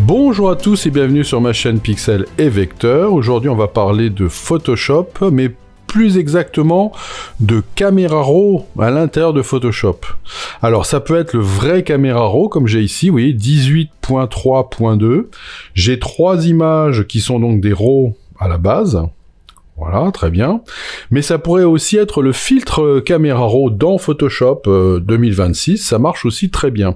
Bonjour à tous et bienvenue sur ma chaîne Pixel et Vecteur. Aujourd'hui on va parler de Photoshop, mais plus exactement de Camera Raw à l'intérieur de Photoshop. Alors ça peut être le vrai Camera Raw comme j'ai ici, vous voyez 18.3.2. J'ai 3 images qui sont donc des RAW à la base. Voilà, très bien. Mais ça pourrait aussi être le filtre Camera Raw dans Photoshop 2026, ça marche aussi très bien.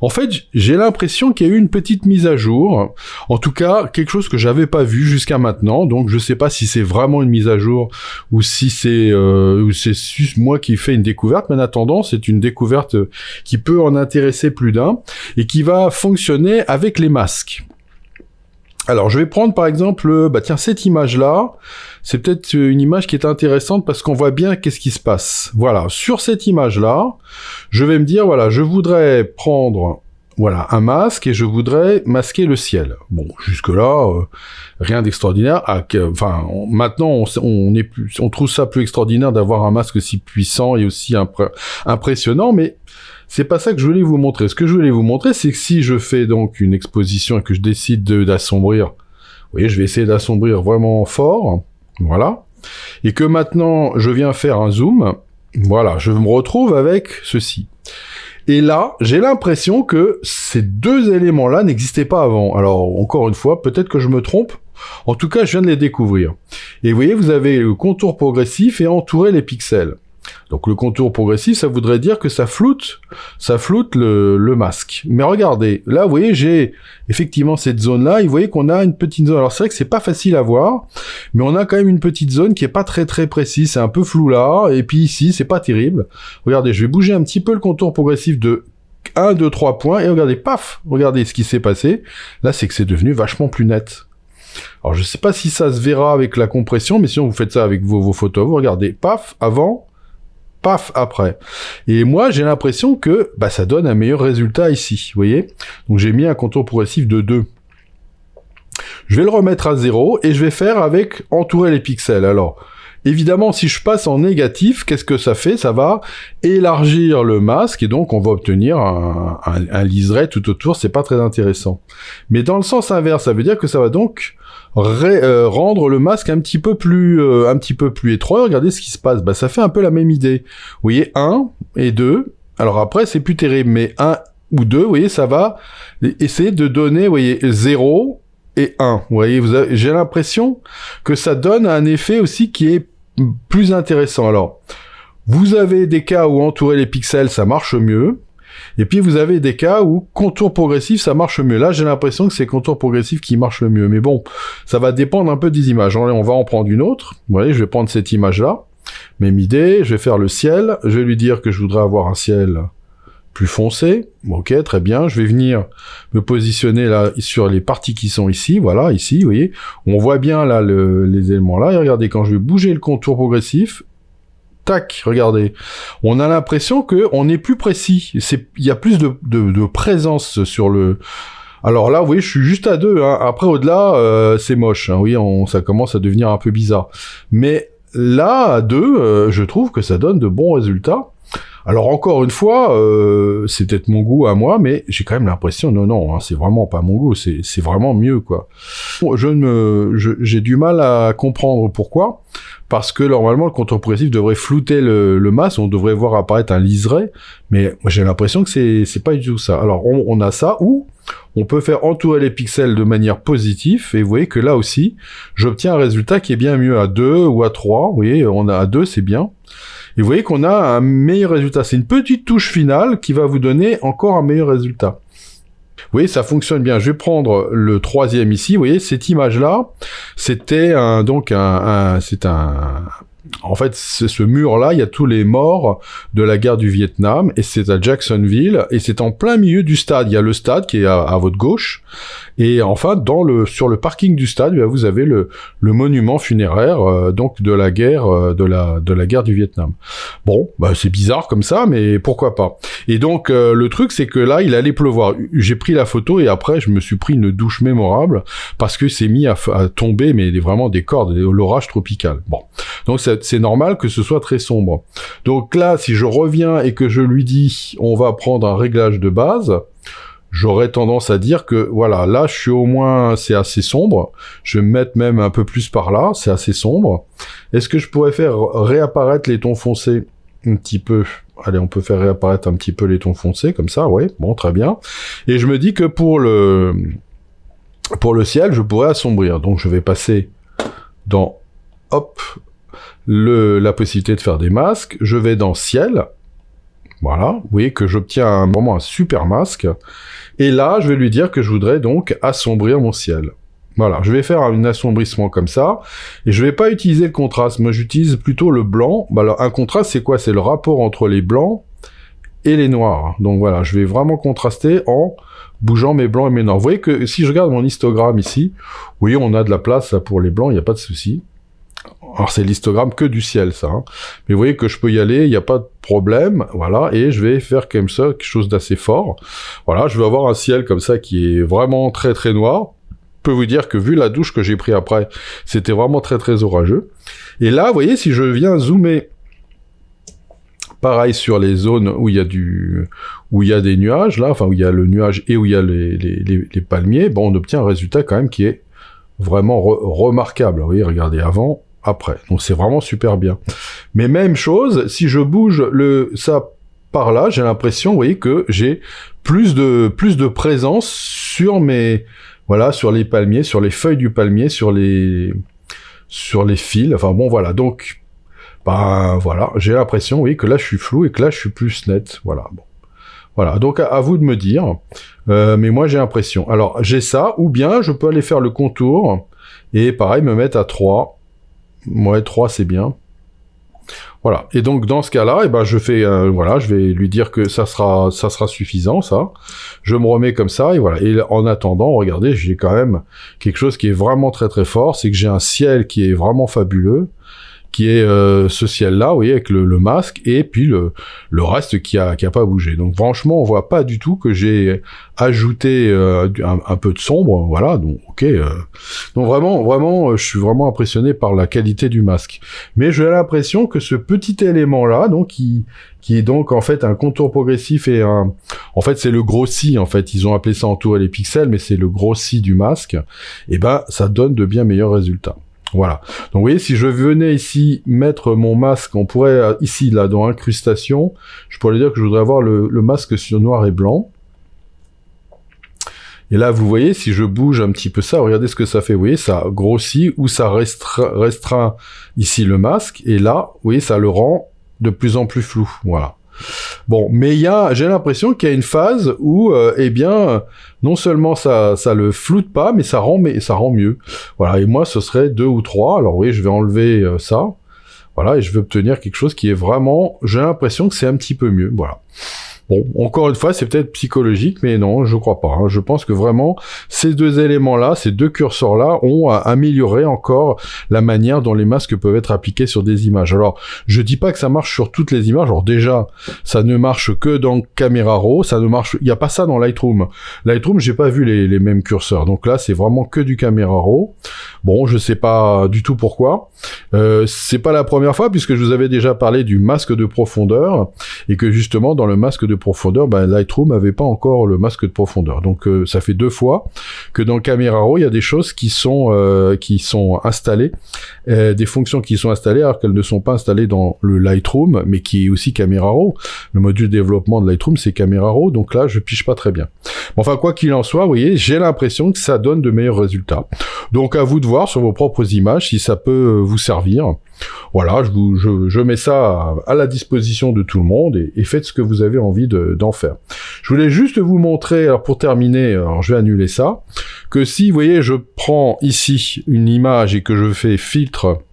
En fait, j'ai l'impression qu'il y a eu une petite mise à jour, en tout cas, quelque chose que j'avais pas vu jusqu'à maintenant, donc je sais pas si c'est vraiment une mise à jour, ou si c'est juste moi qui fais une découverte, mais en attendant, c'est une découverte qui peut en intéresser plus d'un, et qui va fonctionner avec les masques. Alors, je vais prendre par exemple, cette image-là, c'est peut-être une image qui est intéressante parce qu'on voit bien qu'est-ce qui se passe. Voilà, sur cette image-là, je vais me dire, voilà, je voudrais prendre, voilà, un masque et je voudrais masquer le ciel. Bon, jusque-là, rien d'extraordinaire. Maintenant, on trouve ça plus extraordinaire d'avoir un masque aussi puissant et aussi impressionnant, mais c'est pas ça que je voulais vous montrer. Ce que je voulais vous montrer, c'est que si je fais donc une exposition et que je décide d'assombrir, vous voyez, je vais essayer d'assombrir vraiment fort, voilà, et que maintenant je viens faire un zoom, voilà, je me retrouve avec ceci. Et là, j'ai l'impression que ces deux éléments-là n'existaient pas avant. Alors, encore une fois, peut-être que je me trompe. En tout cas, je viens de les découvrir. Et vous voyez, vous avez le contour progressif et entourer les pixels. Donc le contour progressif, ça voudrait dire que ça floute le masque. Mais regardez, là, vous voyez, j'ai effectivement cette zone-là, et vous voyez qu'on a une petite zone. Alors c'est vrai que c'est pas facile à voir, mais on a quand même une petite zone qui est pas très très précise, c'est un peu flou là, et puis ici, c'est pas terrible. Regardez, je vais bouger un petit peu le contour progressif de 1, 2, 3 points, et regardez, paf, regardez ce qui s'est passé. Là, c'est que c'est devenu vachement plus net. Alors je sais pas si ça se verra avec la compression, mais sinon vous faites ça avec vos photos, vous regardez, paf, avant, paf, après. Et moi, j'ai l'impression que ça donne un meilleur résultat ici, vous voyez. Donc j'ai mis un contour progressif de 2. Je vais le remettre à 0 et je vais faire avec entourer les pixels. Alors, évidemment, si je passe en négatif, qu'est-ce que ça fait? Ça va élargir le masque et donc on va obtenir un liseré tout autour, c'est pas très intéressant. Mais dans le sens inverse, ça veut dire que ça va donc rendre le masque un petit peu plus étroit. Regardez ce qui se passe. Ça fait un peu la même idée. Vous voyez, 1 et 2. Alors après, c'est plus terrible, mais 1 ou 2, vous voyez, ça va essayer de donner, vous voyez, 0 et 1. Vous voyez, j'ai l'impression que ça donne un effet aussi qui est plus intéressant. Alors, vous avez des cas où entourer les pixels, ça marche mieux. Et puis vous avez des cas où contour progressif, ça marche mieux. Là, j'ai l'impression que c'est contour progressif qui marche le mieux. Mais bon, ça va dépendre un peu des images. On va en prendre une autre. Vous voyez, je vais prendre cette image-là. Même idée, je vais faire le ciel. Je vais lui dire que je voudrais avoir un ciel plus foncé. Ok, très bien. Je vais venir me positionner là sur les parties qui sont ici. Voilà, ici, vous voyez. On voit bien là les éléments là. Et regardez, quand je vais bouger le contour progressif, tac, regardez. On a l'impression que on est plus précis. Il y a plus de présence sur le. Alors là, vous voyez, je suis juste à 2. Hein. Après, au-delà, c'est moche. Hein. Oui, ça commence à devenir un peu bizarre. Mais là, à 2, je trouve que ça donne de bons résultats. Alors encore une fois, c'est peut-être mon goût à moi, mais j'ai quand même l'impression, non, hein, c'est vraiment pas mon goût, c'est vraiment mieux, quoi. J'ai du mal à comprendre pourquoi, parce que normalement le contour progressif devrait flouter le masque, on devrait voir apparaître un liseré, mais moi j'ai l'impression que c'est pas du tout ça. Alors on a ça, ou on peut faire entourer les pixels de manière positive, et vous voyez que là aussi, j'obtiens un résultat qui est bien mieux à 2 ou à 3, vous voyez, on a à 2, c'est bien. Et vous voyez qu'on a un meilleur résultat. C'est une petite touche finale qui va vous donner encore un meilleur résultat. Vous voyez, ça fonctionne bien. Je vais prendre le 3e ici. Vous voyez, cette image-là, c'était en fait, ce mur-là, il y a tous les morts de la guerre du Vietnam, et c'est à Jacksonville, et c'est en plein milieu du stade. Il y a le stade qui est à votre gauche, et enfin, sur le parking du stade, vous avez le monument funéraire, donc de la guerre, de la guerre du Vietnam. Bon, c'est bizarre comme ça, mais pourquoi pas. Et donc, le truc, c'est que là, il allait pleuvoir. J'ai pris la photo, et après, je me suis pris une douche mémorable, parce que c'est mis à tomber, mais vraiment des cordes, l'orage tropical. Bon. Donc, c'est normal que ce soit très sombre. Donc là, si je reviens et que je lui dis, on va prendre un réglage de base, j'aurais tendance à dire que, voilà, là, je suis au moins, c'est assez sombre. Je vais me mettre même un peu plus par là, c'est assez sombre. Est-ce que je pourrais faire réapparaître les tons foncés un petit peu? Allez, on peut faire réapparaître un petit peu les tons foncés, comme ça, ouais, bon, très bien. Et je me dis que pour le ciel, je pourrais assombrir. Donc, je vais passer dans, hop, la possibilité de faire des masques. Je vais dans ciel. Voilà, vous voyez que j'obtiens vraiment un super masque. Et là, je vais lui dire que je voudrais donc assombrir mon ciel. Voilà, je vais faire un assombrissement comme ça, et je vais pas utiliser le contraste. Moi, j'utilise plutôt le blanc. Bah, alors, un contraste, c'est quoi? C'est le rapport entre les blancs et les noirs. Donc voilà, je vais vraiment contraster en bougeant mes blancs et mes noirs. Vous voyez que si je regarde mon histogramme ici, oui, on a de la place là, pour les blancs, il n'y a pas de souci. Alors c'est l'histogramme que du ciel, ça. Hein. Mais vous voyez que je peux y aller, il n'y a pas de problème. Voilà, et je vais faire comme ça quelque chose d'assez fort. Voilà, je vais avoir un ciel comme ça qui est vraiment très très noir. Je peux vous dire que vu la douche que j'ai pris après, c'était vraiment très très orageux. Et là, vous voyez, si je viens zoomer, pareil sur les zones où il y a des nuages, là, enfin où il y a le nuage et où il y a les palmiers, bon, on obtient un résultat quand même qui est vraiment remarquable. Vous voyez, regardez avant, après. Donc c'est vraiment super bien. Mais même chose, si je bouge ça par là, j'ai l'impression, vous voyez, que j'ai plus de présence sur sur les palmiers, sur les feuilles du palmier, sur les fils. Enfin bon, voilà. Donc, voilà, j'ai l'impression, oui, que là je suis flou et que là je suis plus net. Voilà. Bon. Voilà, donc à vous de me dire, mais moi j'ai l'impression. Alors j'ai ça, ou bien je peux aller faire le contour, et pareil, me mettre à 3. Ouais, 3 c'est bien. Voilà, et donc dans ce cas-là, je fais, je vais lui dire que ça sera suffisant, ça. Je me remets comme ça, et voilà. Et en attendant, regardez, j'ai quand même quelque chose qui est vraiment très très fort, c'est que j'ai un ciel qui est vraiment fabuleux, qui est ce ciel-là, vous voyez, avec le masque, et puis le reste qui a pas bougé. Donc franchement, on voit pas du tout que j'ai ajouté un peu de sombre, voilà, donc ok. Donc vraiment, je suis vraiment impressionné par la qualité du masque. Mais j'ai l'impression que ce petit élément-là, donc qui est donc en fait un contour progressif et en fait c'est le grossi, en fait, ils ont appelé ça entourer les pixels, mais c'est le grossi du masque, et ça donne de bien meilleurs résultats. Voilà. Donc vous voyez, si je venais ici mettre mon masque, on pourrait ici là dans incrustation, je pourrais dire que je voudrais avoir le masque sur noir et blanc. Et là, vous voyez, si je bouge un petit peu ça, regardez ce que ça fait. Vous voyez, ça grossit ou ça restreint ici le masque. Et là, vous voyez, ça le rend de plus en plus flou. Voilà. Bon, mais j'ai l'impression qu'il y a une phase où, non seulement ça le floute pas, mais ça rend mieux. Voilà, et moi, ce serait 2 ou 3. Alors oui, je vais enlever ça. Voilà, et je vais obtenir quelque chose qui est vraiment, j'ai l'impression que c'est un petit peu mieux. Voilà. Bon, encore une fois, c'est peut-être psychologique, mais non, je crois pas. Hein. Je pense que vraiment, ces deux éléments-là, ces deux curseurs-là, ont amélioré encore la manière dont les masques peuvent être appliqués sur des images. Alors, je dis pas que ça marche sur toutes les images. Alors déjà, ça ne marche que dans Camera Raw, il n'y a pas ça dans Lightroom. Lightroom, j'ai pas vu les mêmes curseurs. Donc là, c'est vraiment que du Camera Raw. Bon, je sais pas du tout pourquoi. C'est pas la première fois, puisque je vous avais déjà parlé du masque de profondeur, et que justement, dans le masque de profondeur, Lightroom n'avait pas encore le masque de profondeur. Donc ça fait 2 fois que dans Camera Raw, il y a des choses qui sont installées, des fonctions qui sont installées alors qu'elles ne sont pas installées dans le Lightroom, mais qui est aussi Camera Raw. Le module développement de Lightroom, c'est Camera Raw, donc là, je pige pas très bien. Enfin, quoi qu'il en soit, vous voyez, j'ai l'impression que ça donne de meilleurs résultats. Donc à vous de voir sur vos propres images si ça peut vous servir. Voilà, je mets ça à la disposition de tout le monde et faites ce que vous avez envie d'en faire. Je voulais juste vous montrer, alors pour terminer, alors je vais annuler ça, que si, vous voyez, je prends ici une image et que je fais filtre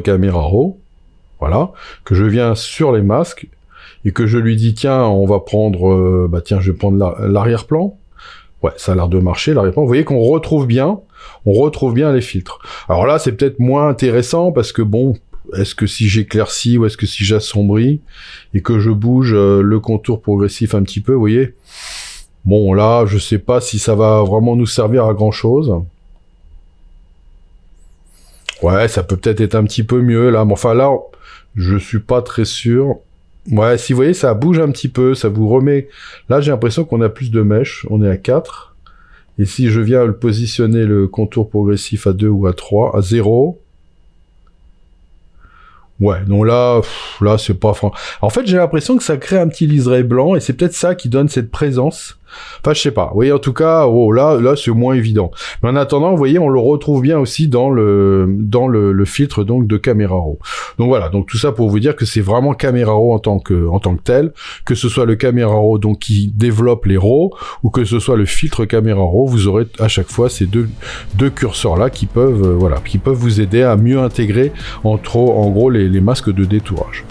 Camera Raw, voilà, que je viens sur les masques et que je lui dis, tiens, on va prendre, je vais prendre l'arrière-plan. Ouais, ça a l'air de marcher, l'arrière-plan. Vous voyez qu'on retrouve bien les filtres. Alors là, c'est peut-être moins intéressant parce que bon, est-ce que si j'éclaircis ou est-ce que si j'assombris et que je bouge le contour progressif un petit peu, vous voyez? Bon, là, je sais pas si ça va vraiment nous servir à grand-chose. Ouais, ça peut peut-être être un petit peu mieux là, mais enfin là, je suis pas très sûr. Ouais, si vous voyez, ça bouge un petit peu, ça vous remet... Là, j'ai l'impression qu'on a plus de mèches, on est à 4. Et si je viens positionner le contour progressif à 2 ou à 3, à 0... Ouais, donc là, là c'est pas... En fait, j'ai l'impression que ça crée un petit liseré blanc, et c'est peut-être ça qui donne cette présence. Enfin, je sais pas. Vous voyez, en tout cas, là, c'est moins évident. Mais en attendant, vous voyez, on le retrouve bien aussi dans le filtre donc de Camera Raw. Donc voilà. Donc tout ça pour vous dire que c'est vraiment Camera Raw en tant que tel, que ce soit le Camera Raw donc qui développe les RAW ou que ce soit le filtre Camera Raw, vous aurez à chaque fois ces deux curseurs là qui peuvent vous aider à mieux intégrer en gros les masques de détourage.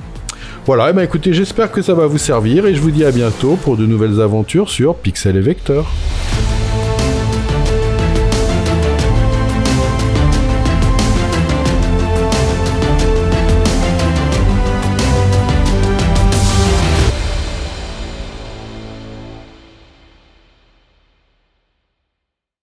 Voilà, et ben écoutez, j'espère que ça va vous servir et je vous dis à bientôt pour de nouvelles aventures sur Pixel et Vecteur.